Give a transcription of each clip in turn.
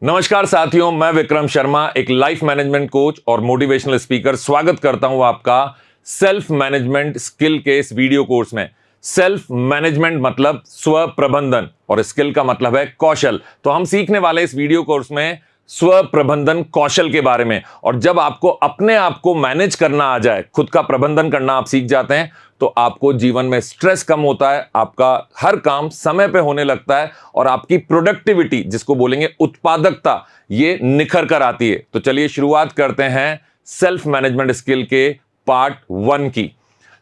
नमस्कार साथियों, मैं विक्रम शर्मा, एक लाइफ मैनेजमेंट कोच और मोटिवेशनल स्पीकर। स्वागत करता हूं आपका सेल्फ मैनेजमेंट स्किल के इस वीडियो कोर्स में। सेल्फ मैनेजमेंट मतलब स्व प्रबंधन और स्किल का मतलब है कौशल। तो हम सीखने वाले इस वीडियो कोर्स में स्व प्रबंधन कौशल के बारे में। और जब आपको अपने आप को मैनेज करना आ जाए, खुद का प्रबंधन करना आप सीख जाते हैं, तो आपको जीवन में स्ट्रेस कम होता है, आपका हर काम समय पे होने लगता है और आपकी प्रोडक्टिविटी, जिसको बोलेंगे उत्पादकता, ये निखर कर आती है। तो चलिए शुरुआत करते हैं सेल्फ मैनेजमेंट स्किल के पार्ट 1 की।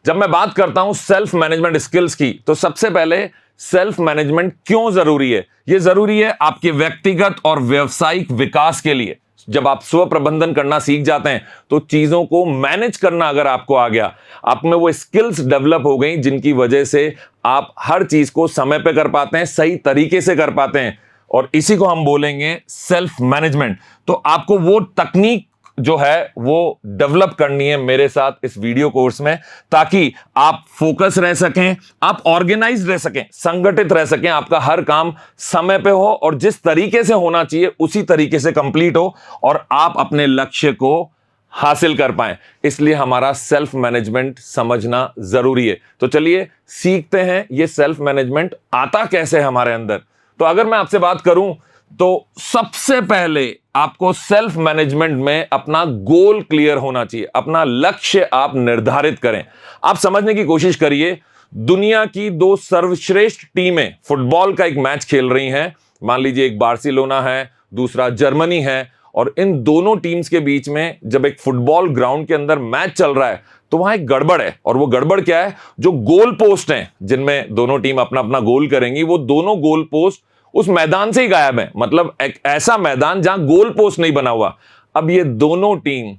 जब मैं बात करता हूं सेल्फ मैनेजमेंट स्किल्स की, तो सबसे पहले सेल्फ मैनेजमेंट क्यों जरूरी है? यह जरूरी है आपके व्यक्तिगत और व्यावसायिक विकास के लिए। जब आप स्व प्रबंधन करना सीख जाते हैं तो चीजों को मैनेज करना अगर आपको आ गया, आप में वो स्किल्स डेवलप हो गई जिनकी वजह से आप हर चीज को समय पे कर पाते हैं, सही तरीके से कर पाते हैं, और इसी को हम बोलेंगे सेल्फ मैनेजमेंट। तो आपको वो तकनीक जो है वो डेवलप करनी है मेरे साथ इस वीडियो कोर्स में, ताकि आप फोकस रह सकें, आप ऑर्गेनाइज रह सकें, संगठित रह सकें, आपका हर काम समय पे हो और जिस तरीके से होना चाहिए उसी तरीके से कंप्लीट हो और आप अपने लक्ष्य को हासिल कर पाएं। इसलिए हमारा सेल्फ मैनेजमेंट समझना जरूरी है। तो चलिए सीखते हैं ये सेल्फ मैनेजमेंट आता कैसे है हमारे अंदर। तो अगर मैं आपसे बात करूं तो सबसे पहले आपको सेल्फ मैनेजमेंट में अपना गोल क्लियर होना चाहिए, अपना लक्ष्य आप निर्धारित करें। आप समझने की कोशिश करिए, दुनिया की दो सर्वश्रेष्ठ टीमें फुटबॉल का एक मैच खेल रही हैं। मान लीजिए एक बार्सिलोना है, दूसरा जर्मनी है, और इन दोनों टीम्स के बीच में जब एक फुटबॉल ग्राउंड के अंदर मैच चल रहा है तो वहां एक गड़बड़ है। और वो गड़बड़ क्या है? जो गोल पोस्ट हैं जिनमें दोनों टीम अपना अपना गोल करेंगी, वो दोनों गोल पोस्ट उस मैदान से ही गायब है। मतलब एक ऐसा मैदान जहां गोल पोस्ट नहीं बना हुआ। अब ये दोनों टीम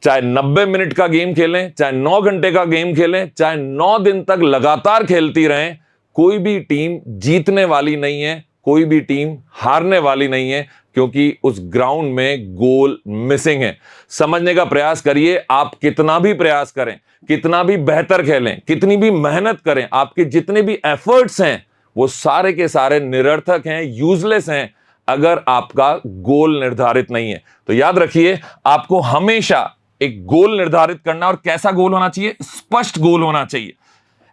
चाहे 90 मिनट का गेम खेलें, चाहे 9 घंटे का गेम खेलें, चाहे 9 दिन तक लगातार खेलती रहें, कोई भी टीम जीतने वाली नहीं है, कोई भी टीम हारने वाली नहीं है, क्योंकि उस ग्राउंड में गोल मिसिंग है। समझने का प्रयास करिए, आप कितना भी प्रयास करें, कितना भी बेहतर खेलें, कितनी भी मेहनत करें, आपके जितने भी एफर्ट्स हैं वो सारे के सारे निरर्थक हैं, यूजलेस हैं, अगर आपका गोल निर्धारित नहीं है। तो याद रखिए, आपको हमेशा एक गोल निर्धारित करना। और कैसा गोल होना चाहिए? स्पष्ट गोल होना चाहिए।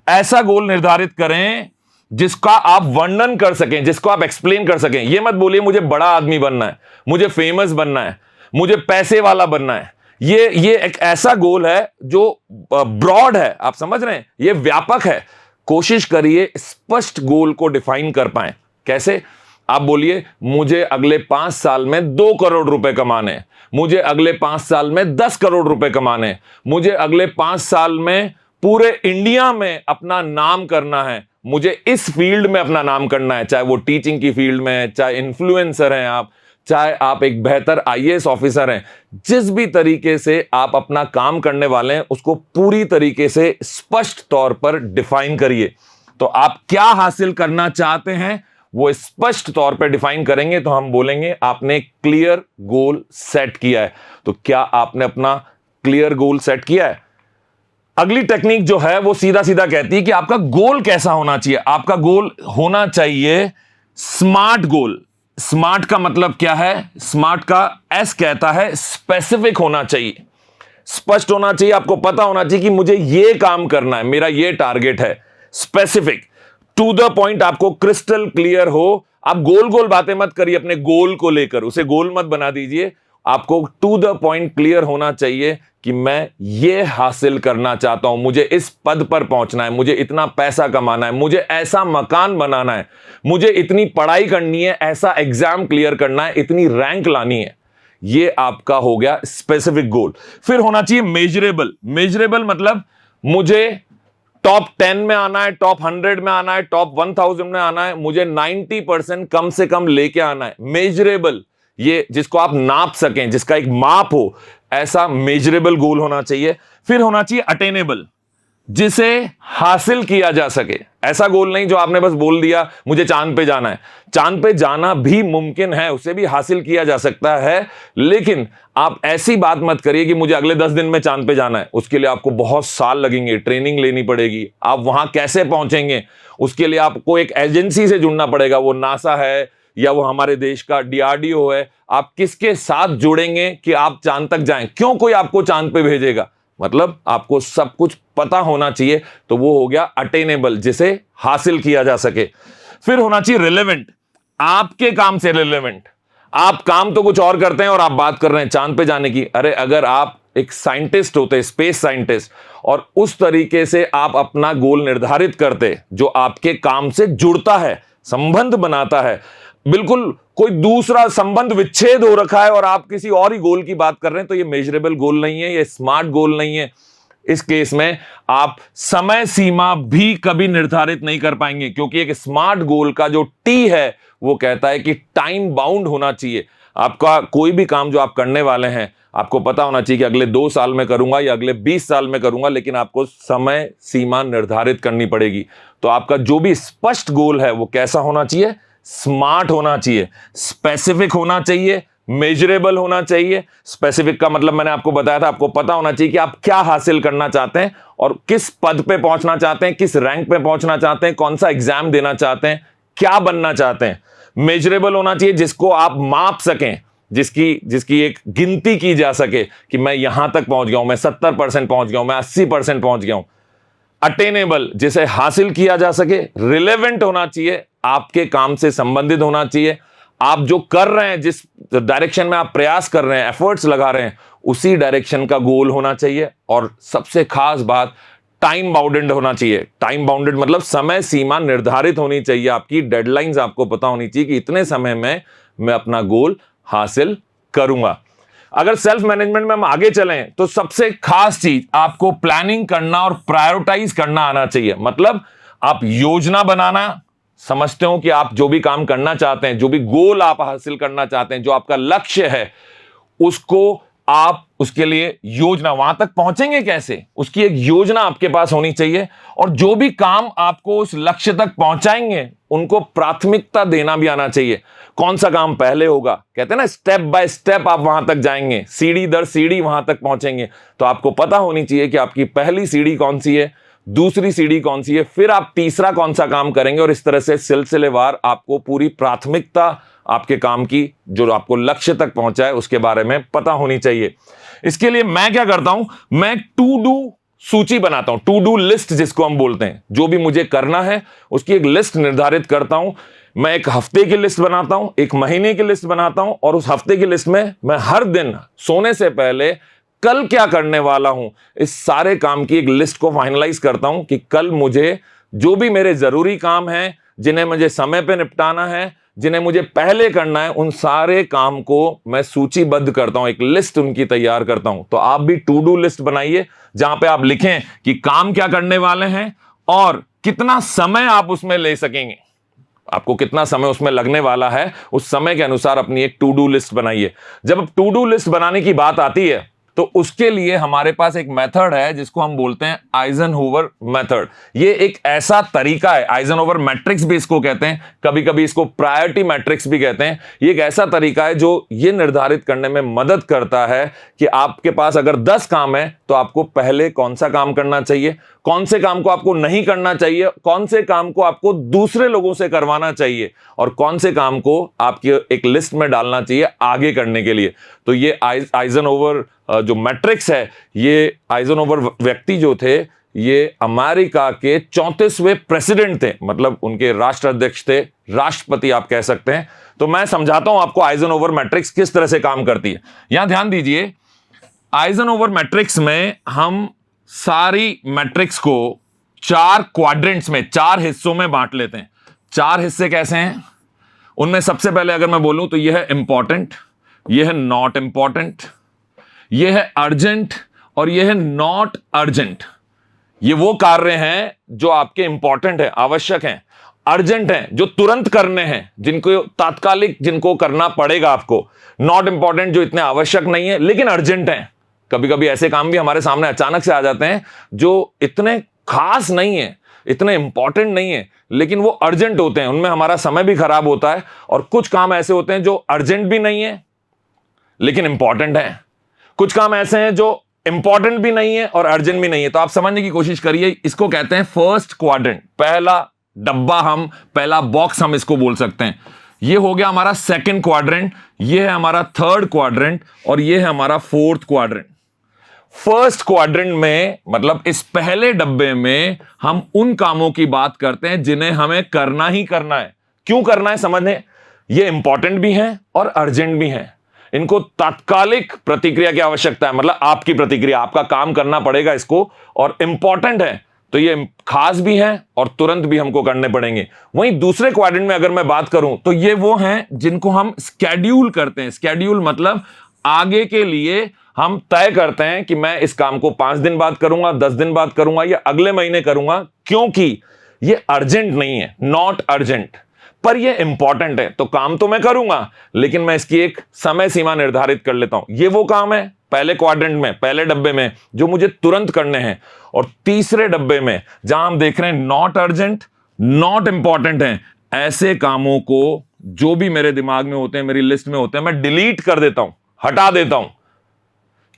ऐसा गोल निर्धारित करें जिसका आप वर्णन कर सकें, जिसको आप एक्सप्लेन कर सकें। यह मत बोलिए मुझे बड़ा आदमी बनना है, मुझे फेमस बनना है, मुझे पैसे वाला बनना है। ये एक ऐसा गोल है जो ब्रॉड है, आप समझ रहे हैं, ये व्यापक है। कोशिश करिए स्पष्ट गोल को डिफाइन कर पाएं। कैसे? आप बोलिए मुझे अगले 5 साल में 2 करोड़ रुपए कमाने हैं, मुझे अगले 5 साल में 10 करोड़ रुपए कमाने हैं, मुझे अगले 5 साल में पूरे इंडिया में अपना नाम करना है, मुझे इस फील्ड में अपना नाम करना है, चाहे वो टीचिंग की फील्ड में है, चाहे इन्फ्लुएंसर हैं आप, चाहे आप एक बेहतर आईएएस ऑफिसर हैं। जिस भी तरीके से आप अपना काम करने वाले हैं उसको पूरी तरीके से स्पष्ट तौर पर डिफाइन करिए। तो आप क्या हासिल करना चाहते हैं वो स्पष्ट तौर पर डिफाइन करेंगे तो हम बोलेंगे आपने क्लियर गोल सेट किया है। तो क्या आपने अपना क्लियर गोल सेट किया है? अगली टेक्निक जो है वो सीधा सीधा कहती है कि आपका गोल कैसा होना चाहिए। आपका गोल होना चाहिए स्मार्ट गोल। स्मार्ट का मतलब क्या है? स्मार्ट का एस कहता है स्पेसिफिक होना चाहिए, स्पष्ट होना चाहिए। आपको पता होना चाहिए कि मुझे यह काम करना है, मेरा यह टारगेट है। स्पेसिफिक, टू द पॉइंट, आपको क्रिस्टल क्लियर हो। आप गोल गोल बातें मत करिए अपने गोल को लेकर, उसे गोल मत बना दीजिए। आपको टू द पॉइंट क्लियर होना चाहिए कि मैं ये हासिल करना चाहता हूं, मुझे इस पद पर पहुंचना है, मुझे इतना पैसा कमाना है, मुझे ऐसा मकान बनाना है, मुझे इतनी पढ़ाई करनी है, ऐसा एग्जाम क्लियर करना है, इतनी रैंक लानी है। ये आपका हो गया स्पेसिफिक गोल। फिर होना चाहिए मेजरेबल। मेजरेबल मतलब मुझे टॉप 10 में आना है, टॉप 100 में आना है, टॉप 1000 में आना है, मुझे 90% कम से कम लेके आना है। मेजरेबल, ये जिसको आप नाप सकें, जिसका एक माप हो, ऐसा मेजरेबल गोल होना चाहिए। फिर होना चाहिए अटेनेबल, जिसे हासिल किया जा सके। ऐसा गोल नहीं जो आपने बस बोल दिया मुझे चांद पे जाना है। चांद पे जाना भी मुमकिन है, उसे भी हासिल किया जा सकता है, लेकिन आप ऐसी बात मत करिए कि मुझे अगले 10 दिन में चांद पे जाना है। उसके लिए आपको बहुत साल लगेंगे, ट्रेनिंग लेनी पड़ेगी। आप वहां कैसे पहुंचेंगे? उसके लिए आपको एक एजेंसी से जुड़ना पड़ेगा, वो नासा है या वो हमारे देश का DRDO है, आप किसके साथ जुड़ेंगे कि आप चांद तक जाएं? क्यों कोई आपको चांद पे भेजेगा? मतलब आपको सब कुछ पता होना चाहिए। तो वो हो गया अटेनेबल, जिसे हासिल किया जा सके। फिर होना चाहिए रिलेवेंट, आपके काम से रिलेवेंट। आप काम तो कुछ और करते हैं और आप बात कर रहे हैं चांद पे जाने की। अरे अगर आप एक साइंटिस्ट होते, स्पेस साइंटिस्ट, और उस तरीके से आप अपना गोल निर्धारित करते जो आपके काम से जुड़ता है, संबंध बनाता है, बिल्कुल कोई दूसरा संबंध विच्छेद हो रखा है और आप किसी और ही गोल की बात कर रहे हैं, तो ये मेजरेबल गोल नहीं है, ये स्मार्ट गोल नहीं है। इस केस में आप समय सीमा भी कभी निर्धारित नहीं कर पाएंगे, क्योंकि एक स्मार्ट गोल का जो टी है वो कहता है कि टाइम बाउंड होना चाहिए। आपका कोई भी काम जो आप करने वाले हैं, आपको पता होना चाहिए कि अगले 2 साल में करूंगा या अगले 20 साल में करूंगा, लेकिन आपको समय सीमा निर्धारित करनी पड़ेगी। तो आपका जो भी स्पष्ट गोल है वो कैसा होना चाहिए? स्मार्ट होना चाहिए, स्पेसिफिक होना चाहिए, मेजरेबल होना चाहिए। स्पेसिफिक का मतलब मैंने आपको बताया था, आपको पता होना चाहिए कि आप क्या हासिल करना चाहते हैं और किस पद पे पहुंचना चाहते हैं, किस रैंक पे पहुंचना चाहते हैं, कौन सा एग्जाम देना चाहते हैं, क्या बनना चाहते हैं। मेजरेबल होना चाहिए, जिसको आप माप सकें, जिसकी एक गिनती की जा सके कि मैं यहां तक पहुंच गया हूं, मैं 70% पहुंच गया हूं, मैं 80% पहुंच गया हूं। अटेनेबल, जिसे हासिल किया जा सके। रिलेवेंट होना चाहिए, आपके काम से संबंधित होना चाहिए। आप जो कर रहे हैं, जिस डायरेक्शन में आप प्रयास कर रहे हैं, एफर्ट्स लगा रहे हैं, उसी डायरेक्शन का गोल होना चाहिए। और सबसे खास बात, टाइम बाउंडेड होना चाहिए। टाइम बाउंडेड मतलब समय सीमा निर्धारित होनी चाहिए, आपकी डेडलाइंस आपको पता होनी चाहिए कि इतने समय में मैं अपना गोल हासिल करूंगा। अगर सेल्फ मैनेजमेंट में हम आगे चलें तो सबसे खास चीज, आपको प्लानिंग करना और प्रायोरिटाइज करना आना चाहिए। मतलब आप योजना बनाना, समझते हो कि आप जो भी काम करना चाहते हैं, जो भी गोल आप हासिल करना चाहते हैं, जो आपका लक्ष्य है, उसको आप उसके लिए योजना, वहां तक पहुंचेंगे कैसे, उसकी एक योजना आपके पास होनी चाहिए। और जो भी काम आपको उस लक्ष्य तक पहुंचाएंगे, उनको प्राथमिकता देना भी आना चाहिए। कौन सा काम पहले होगा, कहते हैं ना, स्टेप बाय स्टेप आप वहां तक जाएंगे, सीढ़ी दर सीढ़ी वहां तक पहुंचेंगे। तो आपको पता होनी चाहिए कि आपकी पहली सीढ़ी कौन सी है, दूसरी सीढ़ी कौन सी है, फिर आप तीसरा कौन सा काम करेंगे। और इस तरह से सिलसिलेवार आपको पूरी प्राथमिकता आपके काम की, जो आपको लक्ष्य तक पहुंचा है, उसके बारे में पता होनी चाहिए। इसके लिए मैं क्या करता हूं, मैं टू डू सूची बनाता हूं, टू डू लिस्ट जिसको हम बोलते हैं। जो भी मुझे करना है उसकी एक लिस्ट निर्धारित करता हूं। मैं एक हफ्ते की लिस्ट बनाता हूं, एक महीने की लिस्ट बनाता हूं, और उस हफ्ते की लिस्ट में मैं हर दिन सोने से पहले कल क्या करने वाला हूं, इस सारे काम की एक लिस्ट को फाइनलाइज करता हूं कि कल मुझे जो भी मेरे जरूरी काम हैं, जिन्हें मुझे समय पे निपटाना है, जिन्हें मुझे पहले करना है, उन सारे काम को मैं सूचीबद्ध करता हूं, एक लिस्ट उनकी तैयार करता हूं। तो आप भी टू डू लिस्ट बनाइए, जहां पे आप लिखें कि काम क्या करने वाले हैं और कितना समय आप उसमें ले सकेंगे, आपको कितना समय उसमें लगने वाला है, उस समय के अनुसार अपनी एक टू डू लिस्ट बनाइए। जब टू डू लिस्ट बनाने की बात आती है तो उसके लिए हमारे पास एक मेथड है जिसको हम बोलते हैं आइजनहोवर मेथड। ये एक ऐसा तरीका है, आइजनहोवर मैट्रिक्स भी इसको कहते हैं, कभी कभी इसको प्रायोरिटी मैट्रिक्स भी कहते हैं। ये एक ऐसा तरीका है जो ये निर्धारित करने में मदद करता है कि आपके पास अगर 10 काम है तो आपको पहले कौन सा काम करना चाहिए, कौन से काम को आपको नहीं करना चाहिए, कौन से काम को आपको दूसरे लोगों से करवाना चाहिए, और कौन से काम को आपकी एक लिस्ट में डालना चाहिए आगे करने के लिए। तो ये आइजनहोवर जो मैट्रिक्स है, ये आइजनहोवर व्यक्ति जो थे, ये अमेरिका के 34वें प्रेसिडेंट थे, मतलब उनके राष्ट्राध्यक्ष थे, राष्ट्रपति आप कह सकते हैं। तो मैं समझाता हूं आपको आइजनहोवर मैट्रिक्स किस तरह से काम करती है। यहां ध्यान दीजिए, आइजनहोवर मैट्रिक्स में हम सारी मैट्रिक्स को 4 क्वाड्रेंट्स में, 4 हिस्सों में बांट लेते हैं। 4 हिस्से कैसे हैं, उनमें सबसे पहले अगर मैं बोलूं तो यह है इंपॉर्टेंट, यह है नॉट इंपॉर्टेंट, यह है अर्जेंट, और यह है नॉट अर्जेंट। ये वो कार्य हैं जो आपके इंपॉर्टेंट है, आवश्यक हैं। अर्जेंट हैं जो तुरंत करने हैं, जिनको तात्कालिक, जिनको करना पड़ेगा आपको। नॉट इंपॉर्टेंट जो इतने आवश्यक नहीं है लेकिन अर्जेंट हैं। कभी कभी ऐसे काम भी हमारे सामने अचानक से आ जाते हैं जो इतने खास नहीं है, इतने इंपॉर्टेंट नहीं है, लेकिन वो अर्जेंट होते हैं, उनमें हमारा समय भी खराब होता है। और कुछ काम ऐसे होते हैं जो अर्जेंट भी नहीं है लेकिन इंपॉर्टेंट है। कुछ काम ऐसे हैं जो इंपॉर्टेंट भी नहीं है और अर्जेंट भी नहीं है। तो आप समझने की कोशिश करिए, इसको कहते हैं फर्स्ट क्वाड्रेंट, पहला डब्बा, हम पहला बॉक्स हम इसको बोल सकते हैं। ये हो गया हमारा सेकंड क्वाड्रेंट, ये है हमारा थर्ड क्वाड्रेंट और ये है हमारा फोर्थ क्वाड्रेंट। फर्स्ट क्वाड्रेंट में मतलब इस पहले डब्बे में हम उन कामों की बात करते हैं जिन्हें हमें करना ही करना है। क्यों करना है समझने, ये इंपॉर्टेंट भी हैं और अर्जेंट भी हैं। इनको तात्कालिक प्रतिक्रिया की आवश्यकता है, मतलब आपकी प्रतिक्रिया, आपका काम करना पड़ेगा इसको, और इंपॉर्टेंट है तो ये खास भी है और तुरंत भी हमको करने पड़ेंगे। वहीं दूसरे क्वाड्रेंट में अगर मैं बात करूं तो ये वो हैं जिनको हम स्केड्यूल करते हैं। स्केड्यूल मतलब आगे के लिए हम तय करते हैं कि मैं इस काम को 5 दिन बाद करूंगा, 10 दिन बाद करूंगा या अगले महीने करूंगा, क्योंकि ये अर्जेंट नहीं है, नॉट अर्जेंट, पर ये इंपॉर्टेंट है। तो काम तो मैं करूंगा लेकिन मैं इसकी एक समय सीमा निर्धारित कर लेता हूं। ये वो काम है पहले क्वाड्रेंट में, पहले डब्बे में, जो मुझे तुरंत करने हैं। और तीसरे डब्बे में जहां हम देख रहे हैं नॉट अर्जेंट, नॉट इंपॉर्टेंट हैं, ऐसे कामों को जो भी मेरे दिमाग में होते हैं, मेरी लिस्ट में होते हैं, मैं डिलीट कर देता हूं, हटा देता हूं,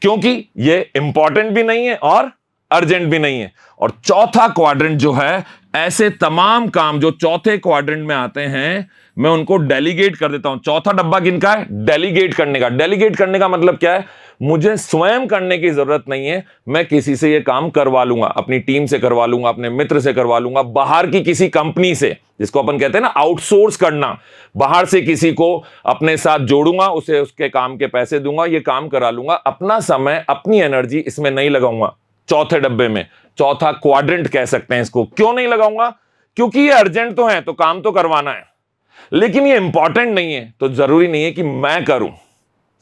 क्योंकि ये इंपॉर्टेंट भी नहीं है और अर्जेंट भी नहीं है। और चौथा क्वाड्रेंट जो है, ऐसे तमाम काम जो चौथे क्वाड्रेंट में आते हैं, मैं उनको डेलीगेट कर देता हूं। चौथा डब्बा किनका है? डेलीगेट करने का। डेलीगेट करने का मतलब क्या है? मुझे स्वयं करने की जरूरत नहीं है, मैं किसी से ये काम करवा लूंगा, अपनी टीम से करवा लूंगा, अपने मित्र से करवा लूंगा, बाहर की किसी कंपनी से, जिसको अपन कहते हैं ना आउटसोर्स करना, बाहर से किसी को अपने साथ जोड़ूंगा, उसे उसके काम के पैसे दूंगा, ये काम करा लूंगा, अपना समय, अपनी एनर्जी इसमें नहीं लगाऊंगा। चौथे डब्बे में, चौथा क्वाड्रेंट कह सकते हैं इसको। क्यों नहीं लगाऊंगा? क्योंकि ये अर्जेंट तो है, तो काम तो करवाना है, लेकिन ये इंपॉर्टेंट नहीं है, तो जरूरी नहीं है कि मैं करूं।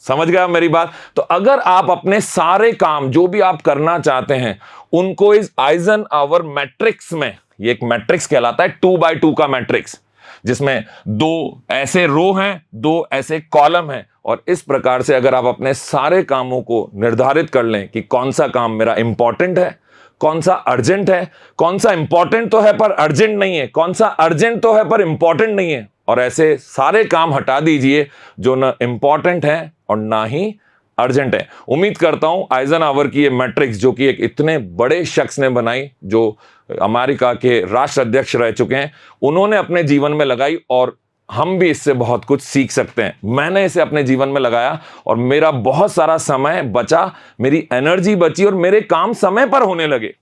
समझ गया मेरी बात? तो अगर आप अपने सारे काम जो भी आप करना चाहते हैं उनको इस आइजनहावर मैट्रिक्स में, ये एक मैट्रिक्स कहलाता है 2x2 का मैट्रिक्स, जिसमें 2 ऐसे रो हैं, 2 ऐसे कॉलम हैं, और इस प्रकार से अगर आप अपने सारे कामों को निर्धारित कर लें कि कौन सा काम मेरा इंपॉर्टेंट है, कौन सा अर्जेंट है, कौन सा इंपॉर्टेंट तो है पर अर्जेंट नहीं है, कौन सा अर्जेंट तो है पर इंपॉर्टेंट नहीं है, और ऐसे सारे काम हटा दीजिए जो ना इंपॉर्टेंट है और ना ही अर्जेंट है। उम्मीद करता हूं आइजनहावर की ये मैट्रिक्स, जो कि एक इतने बड़े शख्स ने बनाई, जो अमेरिका के राष्ट्राध्यक्ष रह चुके हैं, उन्होंने अपने जीवन में लगाई, और हम भी इससे बहुत कुछ सीख सकते हैं। मैंने इसे अपने जीवन में लगाया और मेरा बहुत सारा समय बचा, मेरी एनर्जी बची और मेरे काम समय पर होने लगे।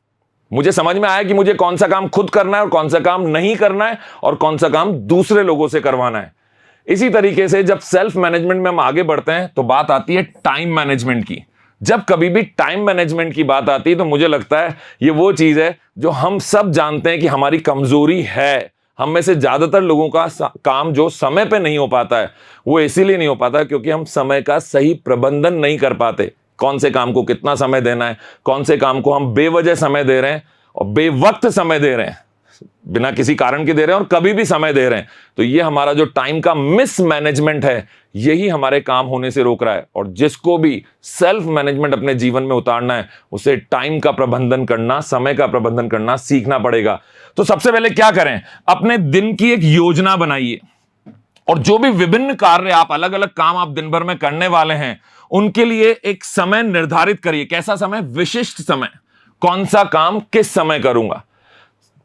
मुझे समझ में आया कि मुझे कौन सा काम खुद करना है और कौन सा काम नहीं करना है, और कौन सा काम दूसरे लोगों से करवाना है। इसी तरीके से जब सेल्फ मैनेजमेंट में हम आगे बढ़ते हैं तो बात आती है टाइम मैनेजमेंट की। जब कभी भी टाइम मैनेजमेंट की बात आती है तो मुझे लगता है ये वो चीज है जो हम सब जानते हैं कि हमारी कमजोरी है। हम में से ज्यादातर लोगों का काम जो समय पे नहीं हो पाता है, वो इसीलिए नहीं हो पाता क्योंकि हम समय का सही प्रबंधन नहीं कर पाते। कौन से काम को कितना समय देना है, कौन से काम को हम बेवजह समय दे रहे हैं और बेवक्त समय दे रहे हैं, बिना किसी कारण के दे रहे हैं और कभी भी समय दे रहे हैं। तो ये हमारा जो टाइम का मिसमैनेजमेंट है, यही हमारे काम होने से रोक रहा है। और जिसको भी सेल्फ मैनेजमेंट अपने जीवन में उतारना है, उसे टाइम का प्रबंधन करना, समय का प्रबंधन करना सीखना पड़ेगा। तो सबसे पहले क्या करें? अपने दिन की एक योजना बनाइए, और जो भी विभिन्न कार्य आप, अलग अलग काम आप दिन भर में करने वाले हैं, उनके लिए एक समय निर्धारित करिए। कैसा समय? विशिष्ट समय। कौन सा काम किस समय करूंगा?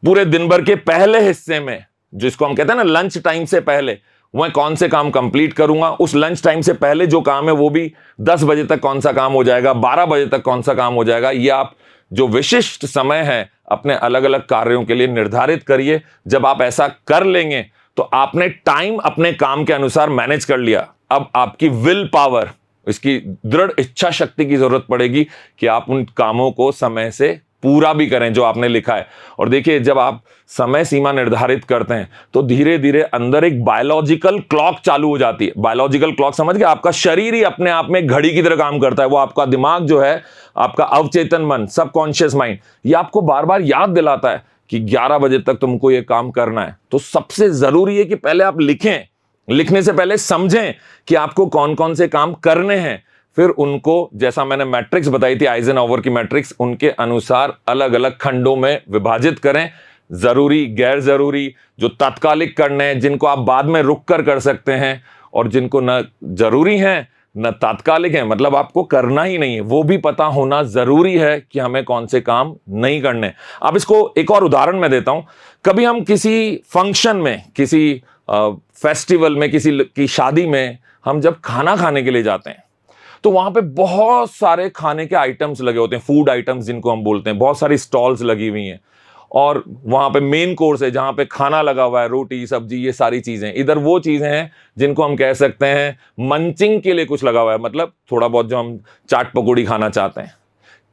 पूरे दिन भर के पहले हिस्से में, जिसको हम कहते हैं ना लंच टाइम से पहले, वह कौन से काम कंप्लीट करूंगा। उस लंच टाइम से पहले जो काम है वो भी 10 बजे तक कौन सा काम हो जाएगा, 12 बजे तक कौन सा काम हो जाएगा। ये आप जो विशिष्ट समय है अपने अलग अलग कार्यों के लिए निर्धारित करिए। जब आप ऐसा कर लेंगे तो आपने टाइम अपने काम के अनुसार मैनेज कर लिया। अब आपकी विल पावर, इसकी दृढ़ इच्छा शक्ति की जरूरत पड़ेगी कि आप उन कामों को समय से पूरा भी करें जो आपने लिखा है। और देखिए, जब आप समय सीमा निर्धारित करते हैं तो धीरे धीरे अंदर एक बायोलॉजिकल क्लॉक चालू हो जाती है। बायोलॉजिकल क्लॉक समझ गए? आपका शरीर ही अपने आप में घड़ी की तरह काम करता है। वो आपका दिमाग जो है, आपका अवचेतन मन, सबकॉन्शियस माइंड, ये आपको बार बार याद दिलाता है कि 11 बजे तक तुमको ये काम करना है। तो सबसे जरूरी है कि पहले आप लिखें, लिखने से पहले समझें कि आपको कौन कौन से काम करने हैं, फिर उनको, जैसा मैंने मैट्रिक्स बताई थी, आइजनहावर की मैट्रिक्स, उनके अनुसार अलग अलग खंडों में विभाजित करें। जरूरी, गैर जरूरी, जो तात्कालिक करने हैं, जिनको आप बाद में रुक कर सकते हैं, और जिनको न जरूरी हैं न तात्कालिक है, मतलब आपको करना ही नहीं है, वो भी पता होना जरूरी है कि हमें कौन से काम नहीं करने। अब इसको एक और उदाहरण मैं देता हूं। कभी हम किसी फंक्शन में, किसी फेस्टिवल में, किसी की शादी में हम जब खाना खाने के लिए जाते हैं तो वहां पे बहुत सारे खाने के आइटम्स लगे होते हैं, फूड आइटम्स जिनको हम बोलते हैं, बहुत सारी स्टॉल्स लगी हुई हैं और वहां पे मेन कोर्स है जहां पे खाना लगा हुआ है, रोटी सब्जी ये सारी चीजें। इधर वो चीजें हैं जिनको हम कह सकते हैं मंचिंग के लिए कुछ लगा हुआ है, मतलब थोड़ा बहुत जो हम चाट पकौड़ी खाना चाहते हैं।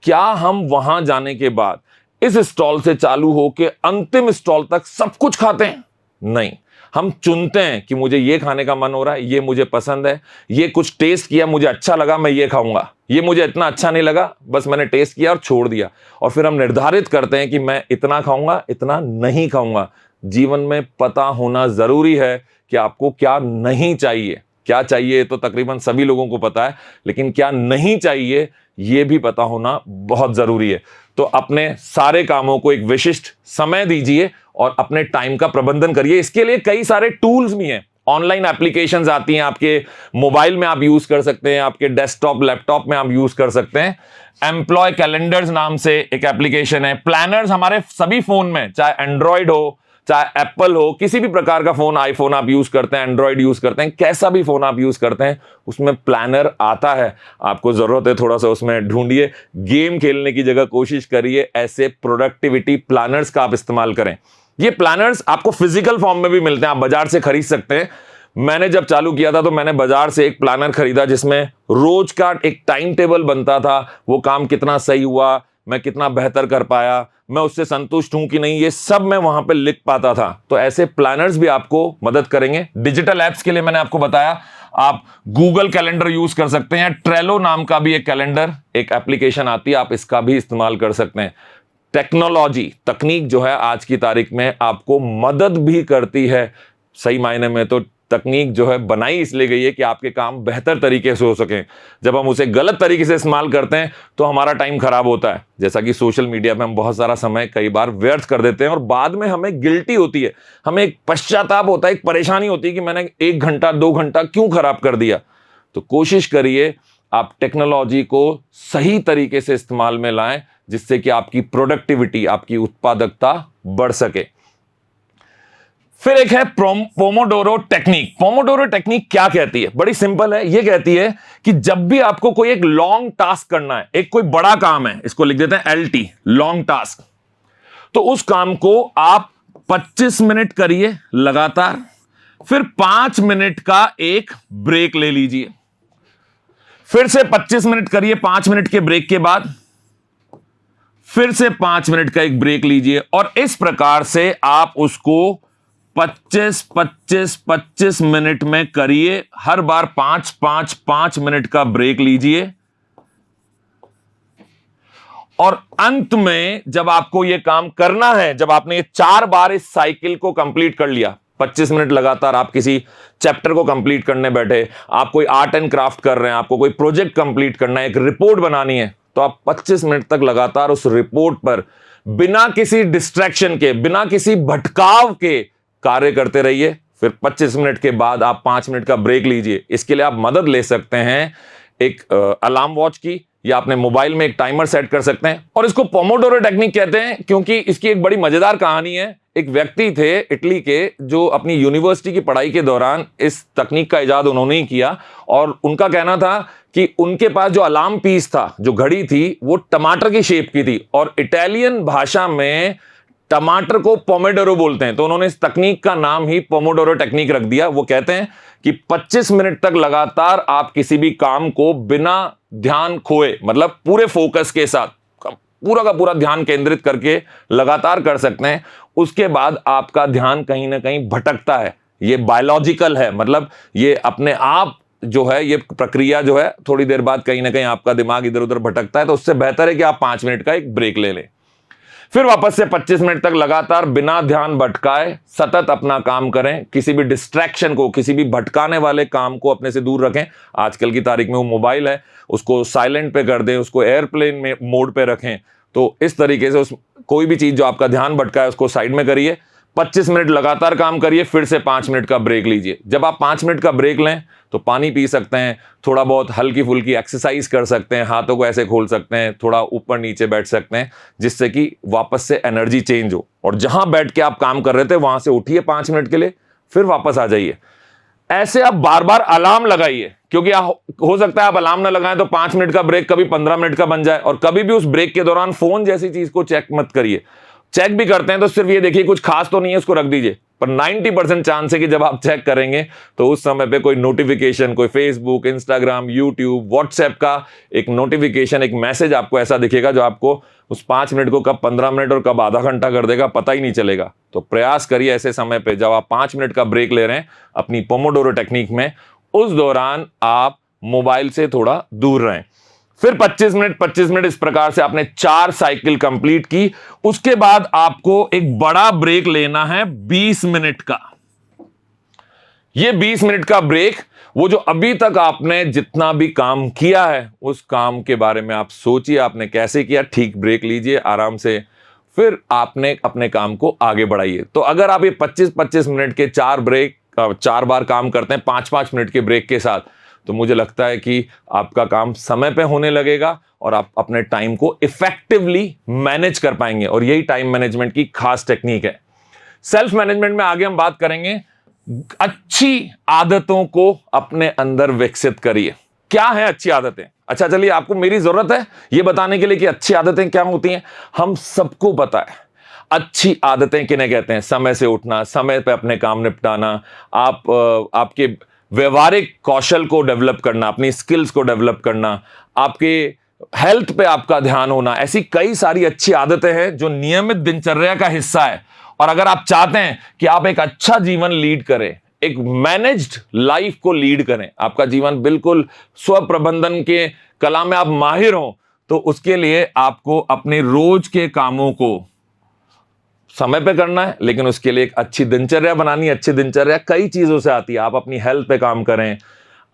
क्या हम वहां जाने के बाद इस स्टॉल से चालू होके अंतिम स्टॉल तक सब कुछ खाते हैं? नहीं, हम चुनते हैं कि मुझे ये खाने का मन हो रहा है, ये मुझे पसंद है, ये कुछ टेस्ट किया मुझे अच्छा लगा मैं ये खाऊंगा, ये मुझे इतना अच्छा नहीं लगा बस मैंने टेस्ट किया और छोड़ दिया। और फिर हम निर्धारित करते हैं कि मैं इतना खाऊंगा इतना नहीं खाऊंगा। जीवन में पता होना जरूरी है कि आपको क्या नहीं चाहिए। क्या चाहिए तो तकरीबन सभी लोगों को पता है, लेकिन क्या नहीं चाहिए यह भी पता होना बहुत जरूरी है। तो अपने सारे कामों को एक विशिष्ट समय दीजिए और अपने टाइम का प्रबंधन करिए। इसके लिए कई सारे टूल्स भी हैं, ऑनलाइन एप्लीकेशंस आती हैं, आपके मोबाइल में आप यूज कर सकते हैं, आपके डेस्कटॉप लैपटॉप में आप यूज कर सकते हैं। एम्प्लॉय कैलेंडर्स नाम से एक एप्लीकेशन है। प्लानर्स हमारे सभी फोन में, चाहे एंड्रॉइड हो चाहे एप्पल हो, किसी भी प्रकार का फोन, आईफोन आप यूज करते हैं, एंड्रॉइड यूज करते हैं, कैसा भी फोन आप यूज करते हैं, उसमें प्लानर आता है। आपको जरूरत है थोड़ा सा उसमें ढूंढिए, गेम खेलने की जगह कोशिश करिए ऐसे प्रोडक्टिविटी प्लानर्स का आप इस्तेमाल करें। ये प्लानर्स आपको फिजिकल फॉर्म में भी मिलते हैं, आप बाजार से खरीद सकते हैं। मैंने जब चालू किया था तो मैंने बाजार से एक प्लानर खरीदा जिसमें रोज का एक टाइम टेबल बनता था, वो काम कितना सही हुआ, मैं कितना बेहतर कर पाया, मैं उससे संतुष्ट हूं कि नहीं, ये सब मैं वहां पे लिख पाता था। तो ऐसे प्लानर्स भी आपको मदद करेंगे। डिजिटल एप्स के लिए मैंने आपको बताया, आप गूगल कैलेंडर यूज कर सकते हैं। ट्रेलो नाम का भी एक कैलेंडर एक एप्लीकेशन आती है, आप इसका भी इस्तेमाल कर सकते हैं। टेक्नोलॉजी, तकनीक जो है आज की तारीख में आपको मदद भी करती है। सही मायने में तो तकनीक जो है बनाई इसलिए गई है कि आपके काम बेहतर तरीके से हो सकें। जब हम उसे गलत तरीके से इस्तेमाल करते हैं तो हमारा टाइम खराब होता है। जैसा कि सोशल मीडिया पे हम बहुत सारा समय कई बार व्यर्थ कर देते हैं और बाद में हमें गिल्टी होती है, हमें एक पश्चाताप होता है, एक परेशानी होती है कि मैंने 1 घंटा 2 घंटा क्यों खराब कर दिया। तो कोशिश करिए आप टेक्नोलॉजी को सही तरीके से इस्तेमाल में लाएं, जिससे कि आपकी प्रोडक्टिविटी, आपकी उत्पादकता बढ़ सके। फिर एक है पोमोडोरो टेक्निक। पोमोडोरो टेक्निक क्या कहती है? बड़ी सिंपल है। यह कहती है कि जब भी आपको कोई एक लॉन्ग टास्क करना है, एक कोई बड़ा काम है, इसको लिख देते हैं LT, लॉन्ग टास्क, तो उस काम को आप 25 मिनट करिए लगातार, फिर 5 मिनट का एक ब्रेक ले लीजिए, फिर से 25 मिनट करिए, 5 मिनट के ब्रेक के बाद फिर से 5 मिनट का एक ब्रेक लीजिए, और इस प्रकार से आप उसको 25-25-25 मिनट में करिए। हर बार 5-5-5 मिनट का ब्रेक लीजिए, और अंत में जब आपको यह काम करना है, जब आपने ये 4 बार इस साइकिल को कंप्लीट कर लिया, 25 मिनट लगातार आप किसी चैप्टर को कंप्लीट करने बैठे, आप कोई आर्ट एंड क्राफ्ट कर रहे हैं, आपको कोई प्रोजेक्ट कंप्लीट करना है, एक रिपोर्ट बनानी है, तो आप 25 मिनट तक लगातार उस रिपोर्ट पर बिना किसी डिस्ट्रैक्शन के, बिना किसी भटकाव के कार्य करते रहिए। फिर 25 मिनट के बाद आप 5 मिनट का ब्रेक लीजिए। इसके लिए आप मदद ले सकते हैं एक अलार्म वॉच की, या अपने मोबाइल में एक टाइमर सेट कर सकते हैं। और इसको पोमोडोरो टेक्निक कहते हैं क्योंकि इसकी एक बड़ी मजेदार कहानी है। एक व्यक्ति थे इटली के जो अपनी यूनिवर्सिटी की पढ़ाई के दौरान इस तकनीक का इजाद उन्होंने ही किया, और उनका कहना था कि उनके पास जो अलार्म पीस था, जो घड़ी थी, वो टमाटर की शेप की थी, और इटालियन भाषा में टमाटर को पोमोडोरो बोलते हैं, तो उन्होंने इस तकनीक का नाम ही पोमोडोरो टेक्निक रख दिया। वो कहते हैं कि 25 मिनट तक लगातार आप किसी भी काम को बिना ध्यान खोए, मतलब पूरे फोकस के साथ, पूरा का पूरा ध्यान केंद्रित करके लगातार कर सकते हैं। उसके बाद आपका ध्यान कहीं ना कहीं भटकता है, ये बायोलॉजिकल है, मतलब ये अपने आप जो है, ये प्रक्रिया जो है, थोड़ी देर बाद कहीं ना कहीं आपका दिमाग इधर उधर भटकता है। तो उससे बेहतर है कि आप 5 मिनट का एक ब्रेक ले लें, फिर वापस से 25 मिनट तक लगातार बिना ध्यान भटकाए सतत अपना काम करें। किसी भी डिस्ट्रैक्शन को, किसी भी भटकाने वाले काम को अपने से दूर रखें। आजकल की तारीख में वो मोबाइल है, उसको साइलेंट पे कर दें, उसको एयरप्लेन में मोड पे रखें। तो इस तरीके से कोई भी चीज जो आपका ध्यान भटका है उसको साइड में करिए, 25 मिनट लगातार काम करिए, फिर से 5 मिनट का ब्रेक लीजिए। जब आप 5 मिनट का ब्रेक लें तो पानी पी सकते हैं, थोड़ा बहुत हल्की फुल्की एक्सरसाइज कर सकते हैं, हाथों को ऐसे खोल सकते हैं, थोड़ा ऊपर नीचे बैठ सकते हैं, जिससे कि वापस से एनर्जी चेंज हो। और जहां बैठ के आप काम कर रहे थे वहां से उठिए 5 मिनट के लिए, फिर वापस आ जाइए। ऐसे आप बार बार अलार्म लगाइए, क्योंकि हो सकता है आप अलार्म ना लगाएं तो 5 मिनट का ब्रेक कभी 15 मिनट का बन जाए। और कभी भी उस ब्रेक के दौरान फोन जैसी चीज को चेक मत करिए। चेक भी करते हैं तो सिर्फ ये देखिए कुछ खास तो नहीं है, उसको रख दीजिए। पर 90% चांस है कि जब आप चेक करेंगे तो उस समय पे कोई नोटिफिकेशन, कोई फेसबुक, इंस्टाग्राम, यूट्यूब, व्हाट्सएप का एक नोटिफिकेशन, एक मैसेज आपको ऐसा दिखेगा जो आपको उस 5 मिनट को कब 15 मिनट और कब आधा घंटा कर देगा, पता ही नहीं चलेगा। तो प्रयास करिए ऐसे समय पे जब आप 5 मिनट का ब्रेक ले रहे हैं अपनी पोमोडोरो टेक्निक में, उस दौरान आप मोबाइल से थोड़ा दूर रहें। फिर 25 मिनट इस प्रकार से आपने 4 साइकिल कंप्लीट की। उसके बाद आपको एक बड़ा ब्रेक लेना है 20 मिनट का। ये 20 मिनट का ब्रेक, वो जो अभी तक आपने जितना भी काम किया है उस काम के बारे में आप सोचिए, आपने कैसे किया, ठीक ब्रेक लीजिए आराम से, फिर आपने अपने काम को आगे बढ़ाइए। तो अगर आप ये 25-25 मिनट के 4 बार काम करते हैं 5-5 मिनट के ब्रेक के साथ, तो मुझे लगता है कि आपका काम समय पे होने लगेगा और आप अपने टाइम को इफेक्टिवली मैनेज कर पाएंगे। और यही टाइम मैनेजमेंट की खास टेक्निक है। सेल्फ मैनेजमेंट में आगे हम बात करेंगे, अच्छी आदतों को अपने अंदर विकसित करिए। क्या है अच्छी आदतें? अच्छा चलिए, आपको मेरी जरूरत है ये बताने के लिए कि अच्छी आदतें क्या होती हैं। हम सबको पता है अच्छी आदतें किन्हें कहते हैं। समय से उठना, समय पे अपने काम निपटाना, आपके व्यवहारिक कौशल को डेवलप करना, अपनी स्किल्स को डेवलप करना, आपके हेल्थ पे आपका ध्यान होना, ऐसी कई सारी अच्छी आदतें हैं जो नियमित दिनचर्या का हिस्सा है। और अगर आप चाहते हैं कि आप एक अच्छा जीवन लीड करें, एक मैनेज्ड लाइफ को लीड करें, आपका जीवन बिल्कुल स्व प्रबंधन के कला में आप माहिर हो, तो उसके लिए आपको अपने रोज के कामों को समय पे करना है, लेकिन उसके लिए एक अच्छी दिनचर्या बनानी है। अच्छी दिनचर्या कई चीजों से आती है। आप अपनी हेल्थ पे काम करें,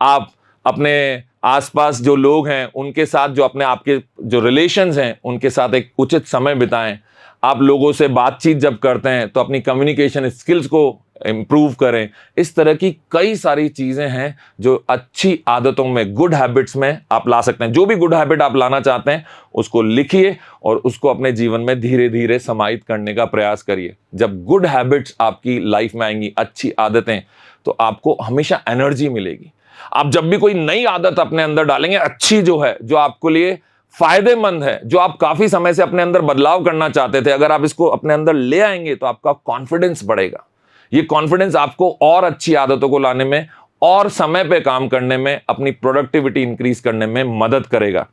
आप अपने आसपास जो लोग हैं उनके साथ, जो अपने आपके जो रिलेशंस हैं उनके साथ एक उचित समय बिताएं। आप लोगों से बातचीत जब करते हैं तो अपनी कम्युनिकेशन स्किल्स को इंप्रूव करें। इस तरह की कई सारी चीजें हैं जो अच्छी आदतों में, गुड हैबिट्स में आप ला सकते हैं। जो भी गुड हैबिट आप लाना चाहते हैं उसको लिखिए और उसको अपने जीवन में धीरे धीरे समाहित करने का प्रयास करिए। जब गुड हैबिट्स आपकी लाइफ में आएंगी, अच्छी आदतें, तो आपको हमेशा एनर्जी मिलेगी। आप जब भी कोई नई आदत अपने अंदर डालेंगे, अच्छी जो है, जो आपके लिए फायदेमंद है, जो आप काफी समय से अपने अंदर बदलाव करना चाहते थे, अगर आप इसको अपने अंदर ले आएंगे तो आपका कॉन्फिडेंस बढ़ेगा। ये कॉन्फिडेंस आपको और अच्छी आदतों को लाने में और समय पे काम करने में, अपनी प्रोडक्टिविटी इंक्रीज करने में मदद करेगा।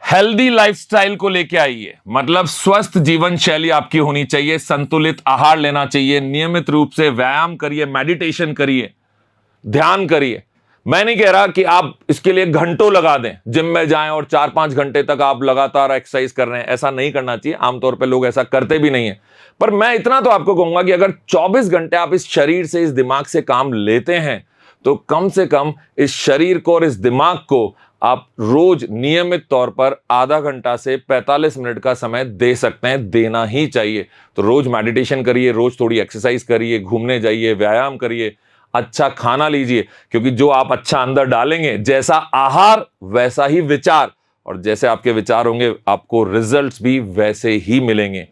हेल्दी लाइफस्टाइल को लेके आइए, मतलब स्वस्थ जीवन शैली आपकी होनी चाहिए। संतुलित आहार लेना चाहिए, नियमित रूप से व्यायाम करिए, मेडिटेशन करिए, ध्यान करिए। मैं नहीं कह रहा कि आप इसके लिए घंटों लगा दें, जिम में जाएं और 4-5 घंटे तक आप लगातार एक्सरसाइज कर रहे हैं, ऐसा नहीं करना चाहिए। आमतौर पे लोग ऐसा करते भी नहीं है। पर मैं इतना तो आपको कहूंगा कि अगर 24 घंटे आप इस शरीर से, इस दिमाग से काम लेते हैं, तो कम से कम इस शरीर को और इस दिमाग को आप रोज नियमित तौर पर आधा घंटा से 45 मिनट का समय दे सकते हैं, देना ही चाहिए। तो रोज मेडिटेशन करिए, रोज थोड़ी एक्सरसाइज करिए, घूमने जाइए, व्यायाम करिए, अच्छा खाना लीजिए, क्योंकि जो आप अच्छा अंदर डालेंगे, जैसा आहार वैसा ही विचार, और जैसे आपके विचार होंगे आपको रिजल्ट्स भी वैसे ही मिलेंगे।